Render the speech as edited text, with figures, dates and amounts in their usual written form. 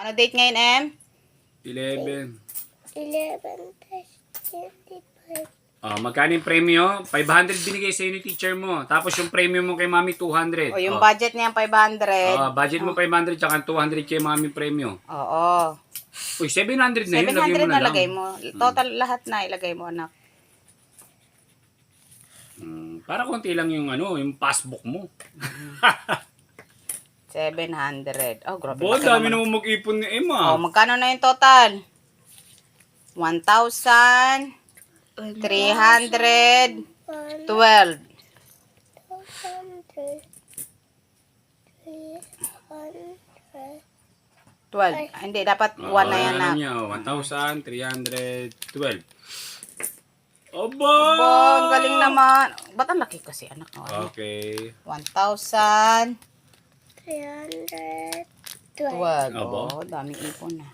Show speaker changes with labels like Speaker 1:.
Speaker 1: Ano date ngayon, Em?
Speaker 2: 11.
Speaker 3: 11 plus 25.
Speaker 2: Magkano yung premyo? 500 binigay sa'yo ni teacher mo. Tapos yung premyo mo kay mami, 200.
Speaker 1: O, yung budget niya 500.
Speaker 2: Budget mo 500 tsaka 200 kay mami premyo.
Speaker 1: Oo.
Speaker 2: Uy, 700 na yun.
Speaker 1: 700 na
Speaker 2: lang.
Speaker 1: lagay mo. Total lahat na ilagay mo, anak.
Speaker 2: Para konti lang yung yung passbook mo.
Speaker 1: 700. Oh, grabe.
Speaker 2: Bo,
Speaker 1: laki
Speaker 2: dami
Speaker 1: naman.
Speaker 2: naman mag-ipon ni Emma.
Speaker 1: Oh, magkano na yung total? 1,312.
Speaker 3: 100.
Speaker 1: 12. Hindi, dapat 1 na yan na.
Speaker 2: 1,312. Aba!
Speaker 1: Bo, ang galing naman. Ba't ang laki kasi, anak?
Speaker 2: Okay.
Speaker 1: 1,012.
Speaker 3: 300.
Speaker 2: Aba.
Speaker 1: Oh, daming ipon na.